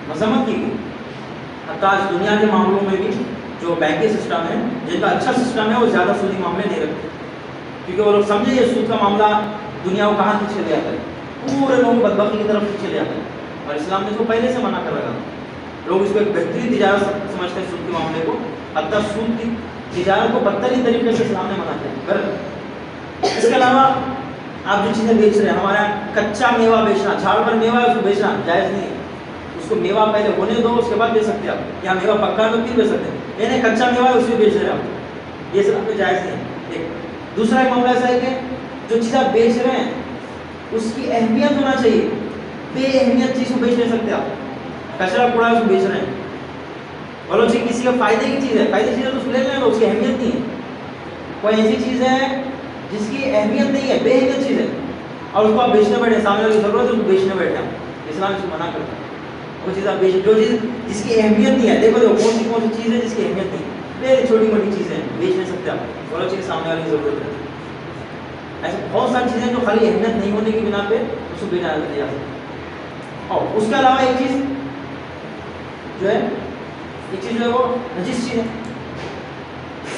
مذمت کی گئی. حتیٰ آج دنیا کے معاملوں میں بھی جو بینکی سسٹم ہے جن کا اچھا سسٹم ہے وہ زیادہ سودی معاملے نہیں رکھتے, کیونکہ وہ لوگ سمجھے یہ سود کا معاملہ دنیا کو کہاں کھینچ لے جاتا ہے, پورے لوگ بدبختی کی طرف کھینچ لے جاتا ہے. اور اسلام نے اس کو پہلے سے منع کر رکھا. لوگ اس کو ایک بہترین تجارت سمجھتے ہیں سود کے معاملے کو, حتیٰ سود کی تجارت کو بدترین طریقے سے اسلام نے منع کیا. اس کے علاوہ آپ جو چیزیں بیچ رہے ہیں, ہمارے یہاں کچا میوہ بیچنا, جھاڑ پر میوہ ہے اس کو بیچنا جائز نہیں ہے. اس کو میوہ پہلے ہونے دو, اس کے بعد بیچ سکتے ہیں آپ. یہاں میوہ پکا تو پھر بیچ سکتے ہیں, یہ نہیں کچا میوہ ہے اس کو بیچ رہے ہیں آپ, یہ سب پہ جائز نہیں ہے. ایک دوسرا ایک معاملہ ایسا ہے کہ جو چیز آپ بیچ رہے ہیں اس کی اہمیت ہونا چاہیے. بے اہمیت چیز کو بیچ نہیں سکتے آپ. کچرا کوڑا اس کو بیچ رہے ہیں, بولو جی کسی کا فائدے کی چیز ہے, فائدے کی چیز ہے تو اس کو لے لیں, تو اس کی اہمیت نہیں ہے. کوئی ایسی چیز ہے جس کی اہمیت نہیں ہے, بے اہمیت چیز ہے, اور اس کو آپ بیچنے بیٹھے, سامنے والی ضرورت ہے اس کو بیچنے بیٹھے ہیں, اسلام اس کو منع کرتا ہے. وہ چیز آپ بیچ, جو چیز جس کی اہمیت نہیں ہے, دیکھو کون سی چیز ہے جس کی اہمیت نہیں ہے, چھوٹی موٹی چیزیں بیچ نہیں سکتے آپ, بولو چیز سامنے والی ضرورت ہے. ایسے بہت ساری چیزیں جو خالی اہمیت نہیں ہونے کی بنا پہ اس کو بیچا جا سکتا. اور اس کے علاوہ ایک چیز جو ہے, ایک چیز جو ہے وہ نجس چیز ہے.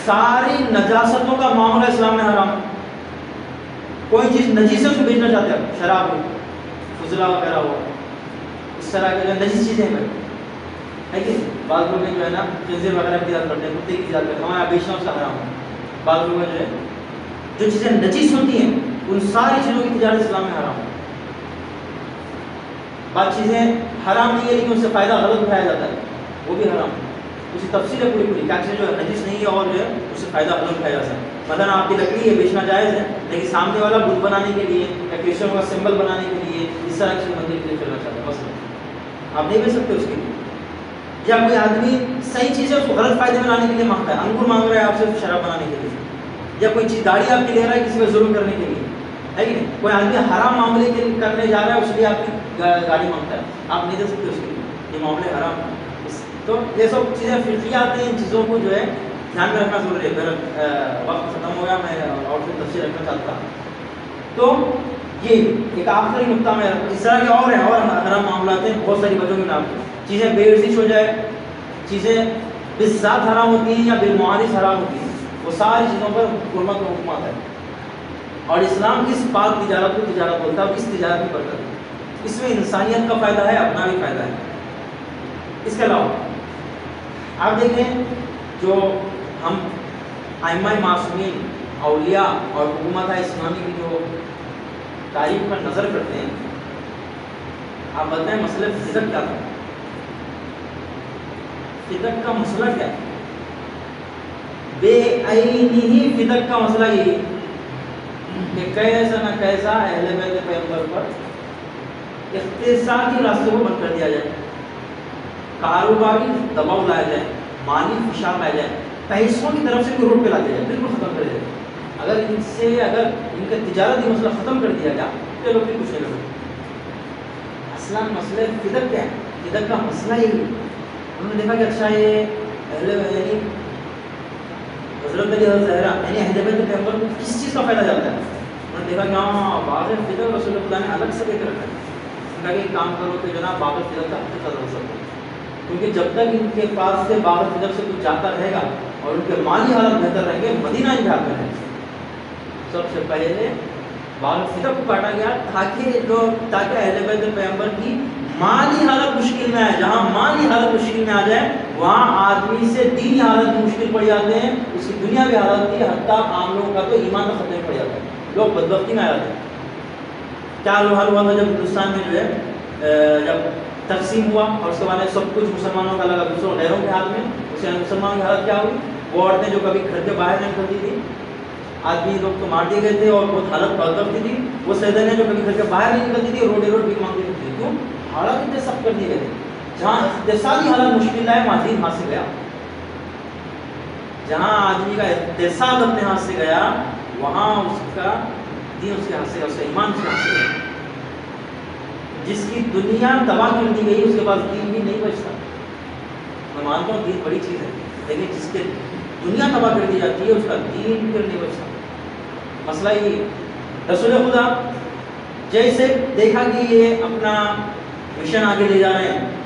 ساری نجاستوں کا معاملہ اسلام میں حرام ہے. کوئی چیز نجیس ہے اس کو بیچنا چاہتے ہیں, شراب ہو, فضلہ وغیرہ ہو, اس طرح کے جو نجیس چیزیں ہیں ہے کہ بعض لوگ جو ہے نا خنزیر وغیرہ کی تجارت کرتے ہیں, کتے کی تجارت کرتے ہیں, ہمارا بیچنا اس کا حرام ہے. بعض لوگ جو ہے جو چیزیں نجیس ہوتی ہیں ان ساری چیزوں کی تجارت اسلام میں حرام ہے. بعض چیزیں حرام نہیں ہے لیکن اس سے فائدہ غلط اٹھایا جاتا ہے, وہ بھی حرام ہے. اس کی تفصیل ہے پوری کیا چیز جو ہے نجیس نہیں ہے اور جو ہے اس سے فائدہ غلط اٹھایا جاتا ہے. مثلا آپ کی لکڑی ہے بیچنا جائز ہے, لیکن سامنے والا بت بنانے کے لیے یا کرسچن کا سمبل بنانے کے لیے اس طرح کی مندر کے لیے چلنا چاہتا ہے, بس آپ نہیں بیچ سکتے اس کے لیے. یا کوئی آدمی صحیح چیز ہے اس کو غلط فائدے میں لانے کے لیے مانگتا ہے, انگور مانگ رہا ہے آپ سے شراب بنانے کے لیے, یا کوئی چیز داڑھی آپ کی لے رہا ہے کسی پہ ظلم کرنے کے لیے, ہے کہ نہیں. کوئی آدمی حرام معاملے کے کرنے جا رہا ہے اس لیے آپ کی گاڑی مانگتا ہے, آپ نہیں دے سکتے اس کے لیے, یہ معاملے حرام ہے. تو یہ سب چیزیں فقہیات ہیں, ان چیزوں کو جو ہے دھیان میں رکھنا ضروری ہے. وقت ختم ہو گیا, میں اور پھر تفصیل رکھنا چاہتا ہوں. تو یہ ایک آخری نقطہ میں اس طرح کے اور ہیں, اور حرام معاملات ہیں بہت ساری وجہوں کے نام سے. چیزیں بے ارزش ہو جائے, چیزیں بالذات حرام ہوتی ہیں یا بالمعارض حرام ہوتی ہیں, وہ ساری چیزوں پر حکومت و حکومت ہے. اور اسلام اس پاک تجارت کو تجارت بولتا ہے, اور اس تجارت کی برکت ہے. اس میں انسانیت کا فائدہ ہے, اپنا بھی فائدہ ہے. اس کے علاوہ آپ دیکھیں جو ہم ائمہ معصومین, اولیاء اور حکومت اسلامی کی جو تاریخ پر نظر کرتے ہیں, آپ بتائیں مسئلہ فدق کیا تھا؟ فدق کا مسئلہ کیا ہے؟ بے عینی فدق کا مسئلہ یہی کہ کیسا نہ کیسا اہل بیت پیغمبر پر اقتصادی راستے کو بند کر دیا جائے, کاروباری دباؤ لایا جائے, مالی فشار لایا جائے, پیسوں کی طرف سے کوئی روک پہ لا دیا جائے, بالکل ختم کر دیا جائے. اگر ان کا تجارتی مسئلہ ختم کر دیا جائے تو لوگ بھی کچھ نہیں کر سکتے. اصلاً مسئلہ فدق کیا ہے؟ فدق کا مسئلہ یہی ہے. انہوں نے دیکھا کہ اچھا یہ یعنی حضرت علی زہرا یعنی اہل بیت پیغمبر کو کس چیز کا فائدہ جاتا ہے. انہوں نے دیکھا کہ ہاں باغ فدق رسول اللہ نے الگ سے دے کے رکھا ہے. ان کا ایک کام کرو کہ جناب باغ فدق کا حقیقت ہو سکتا ہے, کیونکہ جب تک ان کے پاس سے باغ فدق سے کچھ جاتا رہے گا اور ان کے مالی حالت بہتر رہیں گے, مدینہ انتخاب کریں گے. سب سے پہلے باغ فدق کو کاٹا گیا تاکہ اہل بیت پیغمبر کی مالی حالت مشکل میں آئے. جہاں مالی حالت مشکل میں آ جائے وہاں آدمی سے دینی حالت مشکل پڑ جاتے ہیں, اس کی دنیا بھی حالت کی, حتیٰ عام لوگوں کا تو ایمان کا خطرہ پڑ جاتا ہے, لوگ بدبختی میں آ جاتے ہیں. کیا حال ہوا تھا جب ہندوستان میں جو ہے جب تقسیم ہوا اور اس کے بعد سب کچھ مسلمانوں کا لگا دوسروں غیروں کے ہاتھ میں, اس کے مسلمانوں کی حالت کیا ہوئی؟ وہ عورتیں جو کبھی گھر کے باہر نہیں نکلتی تھی, آدمی لوگ تو مار دیے گئے تھے اور بہت حالت بدبختی تھی. وہ سیدنیں جو کبھی گھر کے باہر نہیں نکلتی تھی, روڈ بھی مانگتی تھی. کیوں؟ حالات اتنے سخت کر دیے گئے تھے. جہاں اقتصادی حالت مشکل ہے وہاں دین ہاتھ سے گیا. جہاں آدمی کا اقتصاد اپنے ہاتھ سے گیا وہاں اس کا دین اس کے ہاتھ سے گیا, اس کا ایمان اس کے ہاتھ سے گیا. جس کی دنیا تباہ کر دی گئی اس کے پاس دین بھی نہیں بچتا. میں مانتا ہوں دین بڑی چیز ہے, لیکن جس کے دنیا تباہ کر دی جاتی ہے اس کا دین پھر نہیں بچتا. مسئلہ یہ رسول خدا جیسے دیکھا کہ یہ اپنا مشن آگے لے جا رہے ہیں